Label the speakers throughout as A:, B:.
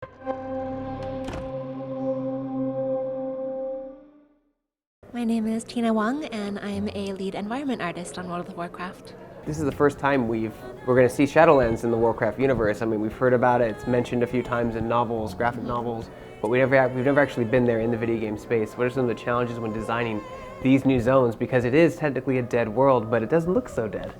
A: My name is Tina Wang, and I'm a lead environment artist on World of Warcraft.
B: This is the first time we're going to see Shadowlands in the Warcraft universe. I mean, we've heard about it, it's mentioned a few times in novels, graphic novels, but we've never actually been there in the video game space. What are some of the challenges when designing these new zones? Because it is technically a dead world, but it doesn't look so dead.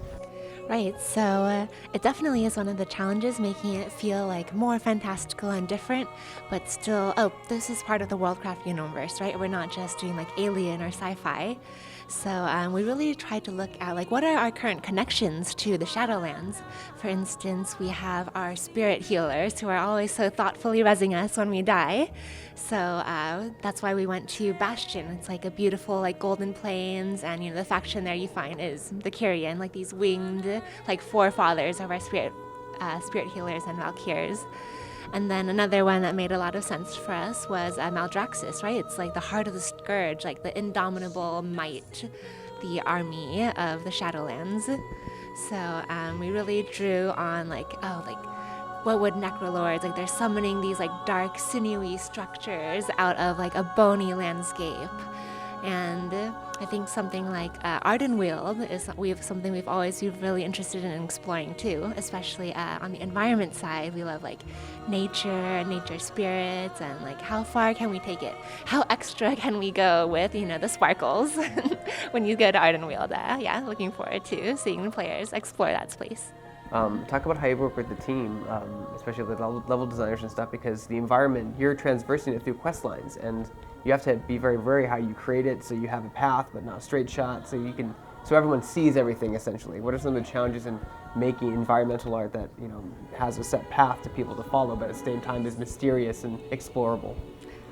A: Right, so it definitely is one of the challenges, making it feel like more fantastical and different, but still, this is part of the Worldcraft universe, right? We're not just doing like alien or sci-fi. So we really try to look at like what are our current connections to the Shadowlands. For instance, we have our spirit healers who are always so thoughtfully rezzing us when we die. So that's why we went to Bastion. It's like a beautiful like golden plains, and the faction there you find is the Kyrian, like these winged like forefathers of our spirit healers and Valkyrs. And then another one that made a lot of sense for us was Maldraxxus, right? It's like the heart of the Scourge, like the indomitable might, the army of the Shadowlands. So we really drew on what would necrolords, like they're summoning these like dark, sinewy structures out of like a bony landscape. And I think something like Ardenweald is something we've always been really interested in exploring too, especially on the environment side. We love like nature spirits, and like how far can we take it? How extra can we go with, the sparkles when you go to Ardenweald? Yeah, looking forward to seeing the players explore that space.
B: Talk about how you work with the team, especially with level designers and stuff, because the environment, you're transversing it through quest lines, and you have to be very, very how you create it so you have a path but not a straight shot, so everyone sees everything essentially. What are some of the challenges in making environmental art that has a set path to people to follow, but at the same time is mysterious and explorable?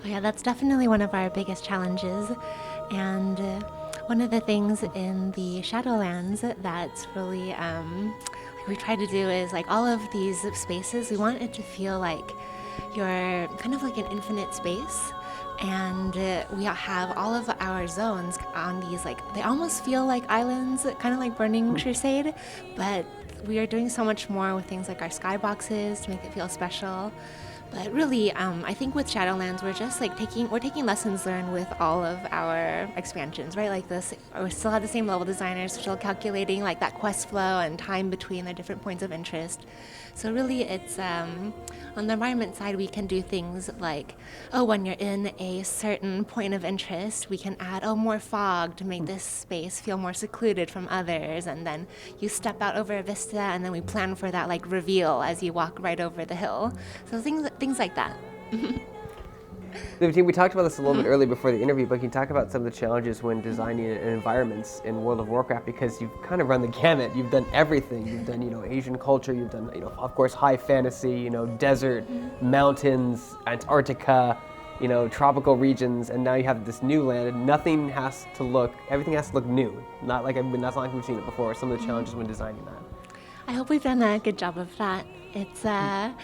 A: Oh yeah, that's definitely one of our biggest challenges, and one of the things in the Shadowlands that's really we try to do is like all of these spaces, we want it to feel like you're kind of like an infinite space. And we have all of our zones on these, like, they almost feel like islands, kind of like Burning Crusade, but we are doing so much more with things like our skyboxes to make it feel special. But really, I think with Shadowlands, we're just like taking lessons learned with all of our expansions, right? Like this, we still have the same level designers, still calculating like that quest flow and time between the different points of interest. So really, it's on the environment side, we can do things like, when you're in a certain point of interest, we can add more fog to make this space feel more secluded from others, and then you step out over a vista, and then we plan for that like reveal as you walk right over the hill. So things like that.
B: We talked about this a little bit earlier before the interview, but can you talk about some of the challenges when designing environments in World of Warcraft? Because you've kind of run the gamut. You've done everything. You've done, Asian culture. You've done, of course, high fantasy, desert, mountains, Antarctica, tropical regions, and now you have this new land, and everything has to look new. Not like we've seen it before. Some of the challenges when designing that.
A: I hope we've done a good job of that. It's, I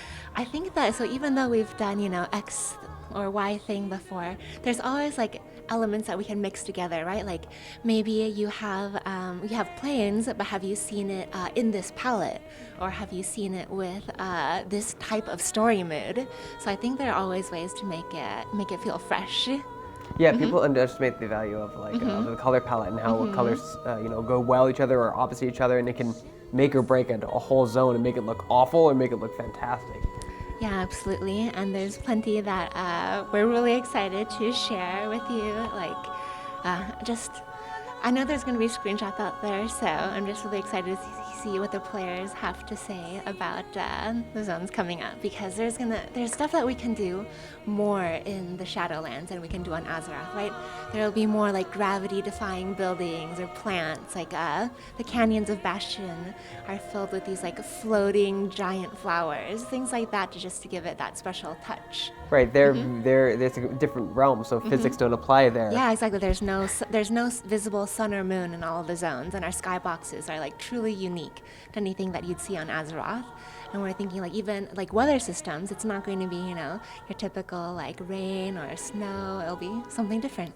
A: think that, so even though we've done, X or Y thing before, there's always like elements that we can mix together, right? Like maybe you have planes, but have you seen it in this palette? Or have you seen it with this type of story mood? So I think there are always ways to make it feel fresh.
B: Yeah, people underestimate the value of like the color palette and how colors go well each other or opposite each other, and it can make or break a whole zone and make it look awful or make it look fantastic.
A: Yeah, absolutely. And there's plenty that we're really excited to share with you. Like, I know there's going to be screenshots out there, so I'm just really excited to see what the players have to say about the zones coming up, because there's stuff that we can do more in the Shadowlands than we can do on Azeroth, right? There'll be more like gravity-defying buildings or plants, like the canyons of Bastion are filled with these like floating giant flowers, things like that, just to give it that special touch.
B: Right, there's a different realm, so physics don't apply there.
A: Yeah, exactly. There's no visible sun or moon in all of the zones, and our skyboxes are like truly unique to anything that you'd see on Azeroth. And we're thinking like even like weather systems, it's not going to be, your typical like rain or snow. It'll be something different.